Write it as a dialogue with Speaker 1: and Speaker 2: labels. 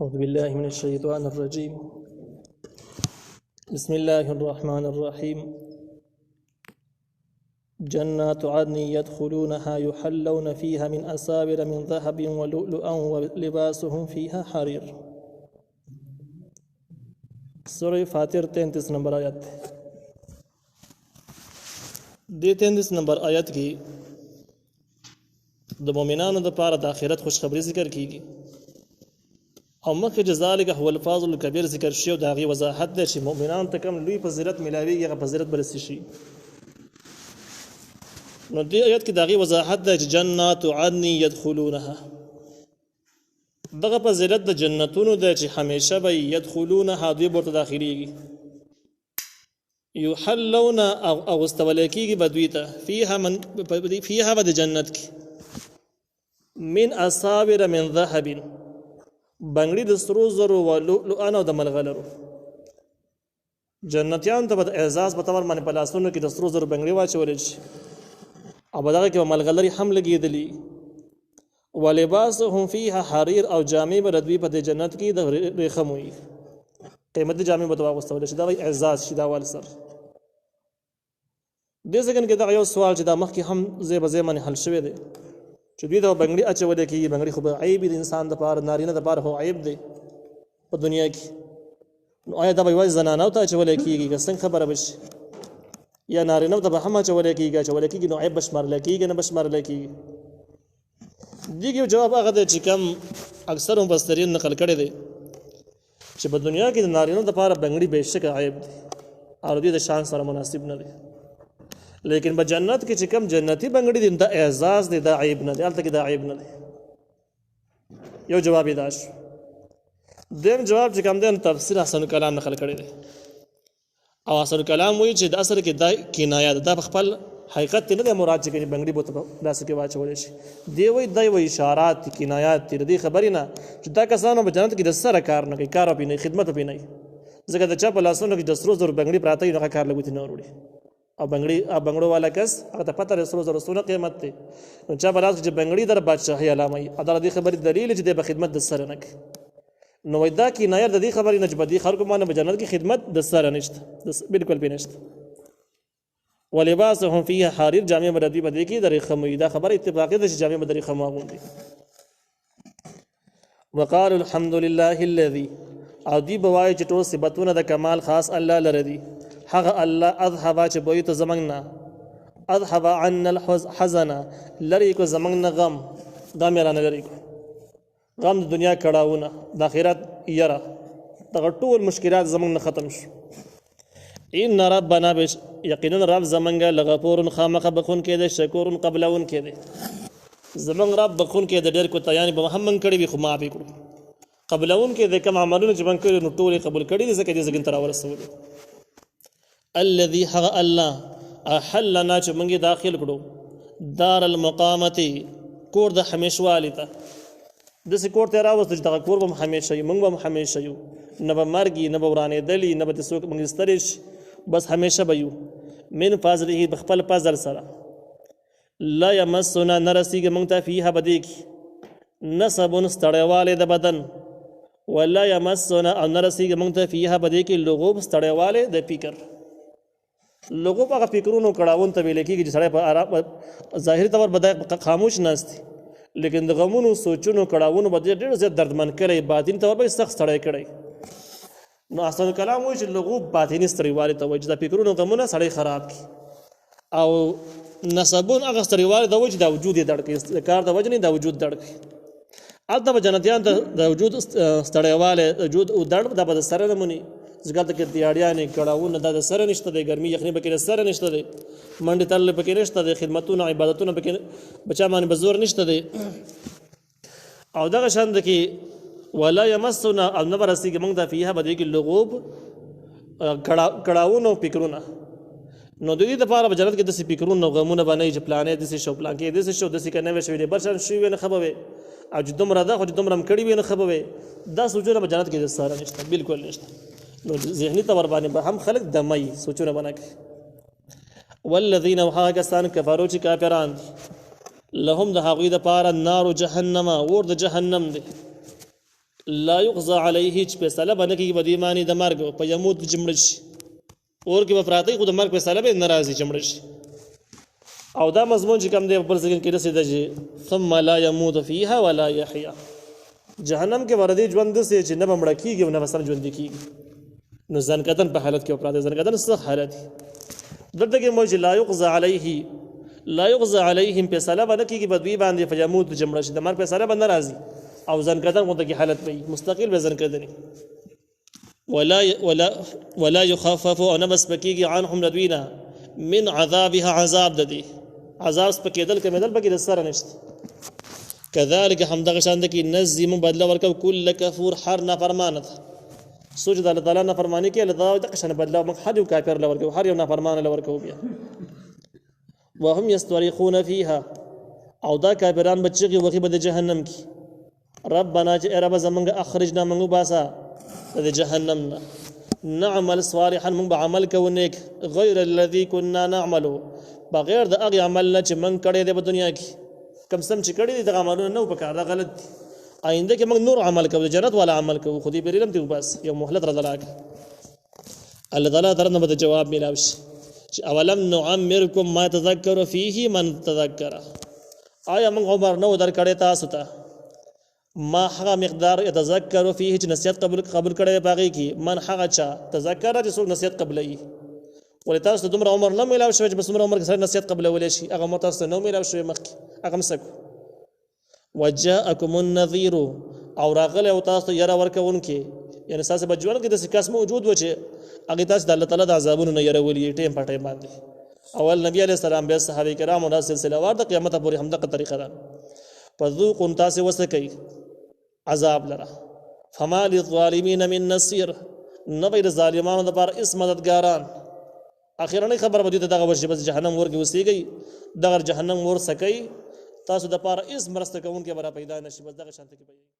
Speaker 1: أعوذ بالله من الشيطان الرجيم. بسم الله الرحمن الرحيم. جنات عدن يدخلونها يحلون فيها من أساور من ذهب ولؤلؤا ولباسهم فيها حرير. سورة فاتر 33 نمبر آیت. دې 33 نمبر آیت کې د مؤمنانو د پاره د آخرت خوشخبری ذکر کیږي او مخکې ذالک هو الفاضل الكبير ذکر شی او د هغې وضاحت ده چې مؤمنانو ته کوم لوی فضیلت ملاویږي هغه فضیلت به رسي شي. نو دې آیت کې د هغې وضاحت ده چې جنات عدن يدخلونها، دغه فضیلت د جنتونو ده چې همیشه به يدخلونها دوی ورته داخليږي. یحلون او استولی کېږي به دوی ته فیها به د جنت کې من اصابر من ذهب، بنگړي د سرو زرو و لؤلؤا او د ملغلرو. جنتیان ته به د اعزاز په طور باندې په لاسونو کې د سرو زرو بنگړي واچولی شي او په دغه کې به ملغلرې هم لګېدلي. ولباسهم فیها حریر، او جامې به د دوی په دې جنت کې د ریخم وي، قیمتي جامې به ته واغوستولی شي، دا به اعزاز شي. دا اول سر دې سکن کې دغه یو سوال چې دا مخکې هم ځای په ځای باندې حل شوی دی چې دوی ته بنگړي اچولی کېږي. بنگړي خو به عیب د انسان دپاره، نارینه دپاره خو عیب دی په دنیا کې. نو آیا دا به یوازې زنانو ته اچولی کېږي که څنګه خبره به شي؟ یا نارینو ته به هم اچولی کېږي نو عیب به شمارلی کېږي نه به شمارلی کېږي؟ دې کې جواب هغه دی چې کم اکثر مفسرین نقل کړی دی چې په دنیا کې د نارینو دپاره بنگړي بېشکه عیب دی او دوی د شان سره مناسب نه دی، لیکن په جنت کې چې کم جنتی بنگړي دي دا اعزاز دی، دا عیب نه دی، هلته کې دا عیب نه دی. یو جواب یې دا شو. دویم جواب چې کم دی تفسیر حسن کلام نقل کړی دی او حسن کلام وایي چې د اصل کې دا کنایه ده، دا په خپل حقیقت نه دی مراد چې بنگړي به داسې کې واچولی شي. دی وایي دا یو اشارات دي، کنایات دي د دې خبرې نه چې دا کسانو په جنت کې د سره کار نه کوي، کار به نه خدمت به نه وي، ځکه د چا په لاسونو کې د سرو زرو بنگړي پراته وي نو هغه کار له ګوتې نه وروړي. او بنگړو والا کس هغه ته پته رسول زره سونه قیمت دی، نو چا بلاس چې بنگړي در بادشاهي علامه ای دا دې خبرې دلیل چې د خدمت د سره نه کوي. نو دا کی نه د دې خبرې نه چې بدی خلکو باندې په جنت کې خدمت د سره نشته، بالکل به نشته. ولباسهم فيها حرير، جامع مردی بدی کې د ریخم، دا خبره اتفاقی ده چې جامع د ریخم واغوندي. وقال الحمد لله الذي، او دی بوای چې ټول صفاتونه د کمال خاص الله لره دي. هغه الله اذهب چې بوی ته زمنګ نه، اذهب عنا الحزن، لری کو زمنګ نه غم، غم رانه لری کو، غم د دنیا کړهونه د آخرت یره، دغه ټول مشکلات زمنګ نه ختم شو. ان ربنا بش، یقینا رب زمنګ لغفور خامخ بخون کې ده، شکور قبلون کې ده. زمنګ رب بخون کې ده، ډېر کو تیانی به محمد کړي وي خو ما به کړو. قبلون کې ده کوم عملونه چې باندې کړي نو ټول قبول کړي دي، ځکه دې زګن تر ورسول. الذي حق الله احلنا چې موږ داخل کړو دار المقامت، کور د همیشوالي ته. داسې کور ته راوست چې دغه کور به همیشه یو، موږ به همیشه یو، نه به مرګي نه به ورانېدلي نه به څوک موږ ستړي شي، بس همیشه به یو. من فضله، بخپل فضل سره. لا یمسنا، نه رسیږي موږ ته فیها بدې کې نصب، ستړیوالی د بدن، ولا یمسنا، او نه رسیږي موږ ته فیها بدې کې لغوب، ستړیوالی د فکر. لغوب هغه فکرونو کړاون ته ویل کېږي چې سړی په آرام ظاهري طور به خاموش ناست، لیکن د غمونو سوچونو کړاونو به ډېر زیات دردمن کړی، باطني طور به سخت ستړی کړی. نو احسن کلام وایي چې لغوب باطني ستړیوالي ته وایي چې د فکرونو غمونه سړی خراب کړي، او نسبون هغه ستړیوالي ته وایي چې دا وجود یې دړ کړي، د کار د وجې نه دا وجود دړ کړي. هلته به جنتیان ته د وجود ستړیوالی د وجود دړ دا به د سره نه مني، ځکه هلته کې دیاړیانې کړاوونه دا د سره نشته دی، ګرمي یخني پکې د سره نشته دی، منډې تړلې پکې نشته دی، خدمتونه عبادتونه پکې بچا باندې به زور نشته دی. او دغه شان ده کې ولا یمسنا، او نه به رسېږي موږ ته فیها بدې کې لغوب، کړاوونه او فکرونه. نو د دې دپاره په جنت کې داسې فکرونه او غمونه به نه وي چې پلانې داسې شو، پلان کې داسې شو، داسې که نه وی شوي دی، بل شان شوي وي نه ښه به وي، او چې دومره ده خو چې دومره هم کړي وي نه ښه به وي. دا سوچونه په جنت کې د ساره نشته، بالکل نشته. نو ذهني طور باندې به هم خلک دمي سوچونه به نه کوي. والذین، او هغه کسان کفرو چې کافران دي، لهم د هغوی دپاره نار جهنم، اور د جهنم دی. لا يقضى عليه چې فیصله باندې کېږي په دې باندې د مرګ په یموت چې مړ شي اور کې به پراته خو د مرګ فیصله به نه راځي چې مړ شي او دا مضمون چې کوم دی په بل ځای کې رسېده چې ثم لا يموت فيها ولا يحيى جهنم کې وردی ژوند دسې چې نه به مړه کېږي او نه به سم ژوندي کېږي نو ځنکدن په حالت کې پراته ځنکدن سخت حالت دلته کې مو چې لا يقضى عليهم فیصله باندې کېږي په دوی باندې فیموت چې مړه شي د مرګ فیصله به نه راځي او ځنکدن غوندې کې حالت وي مستقل به ځنکدني ولا يخفف او نه بس پکېږي عنهم ندوینا من عذابها عذاب ددي عذاب سپکېدل کمېدل پکې د سره نشته كذلك همدغه شان د کې نزم بدله ورکو کل کفور هر نافرمانه سوچ د الله تعالی نافرمانی کې الله تعالی د قشن بدله موږ هر یو کافر لورکو هر یو نافرمانه لورکو بیا وهم يستريخون فيها او دا کافران بچي وخی به د جهنم کې ربنا چې رب زمونږ اخرجنا منو باسا د جهنم نعمل صالحا من بعمل كونك غير الذي كنا نعمل بغیر د هغه عمل نه چې من کړی دی په دنیا کې کم سم چې کړی دی د عملونو نه په کار دا غلط دی آینده کې موږ نور عمل کوو جنت والا عمل کوو خو دې بیرلم دی بس یو مهلت رضلاک الله تعالی درنه به جواب ملاوي چې اولم نعمركم ما تذكر فيه من تذكر آیا موږ عمر نو در کړی تاسو ته ما هغه مقدار يتذكر فيه چې نصیحت قبول کړي باغی کی من هغه چا تذکر چې څوک نصیحت قبلای ولې تاسو دومره عمر نه ملاو شوی چې بس دومره عمر کې سره نصیحت قبلول شي هغه مو تاسو نه ملاو شوی مخکې هغه مسکو وجاءكم النذير او راغله او تاسو یره ورکوونکې یعنی تاسو بجوړ کې د سکاس موجود و چې هغه تاسو د الله تعالی د عذابونو نه یره ولې ټیم په ټیم باندې اول نبی عليه السلام به صحابه کرام او سلسله وار د قیامت پورې همدغه طریقه ده فذوقوا تاسو وسکئ عذاب لرا فما للظالمين من نصير نبي الظالمان لپاره اس مددګاران اخیرنی خبر به دغه ورشي بس جهنم ورګي وسیږي دغه جهنم ور سکی تاسو د پاره اس مرسته کوونکې برا پیدا نشي بس دغه شانته کې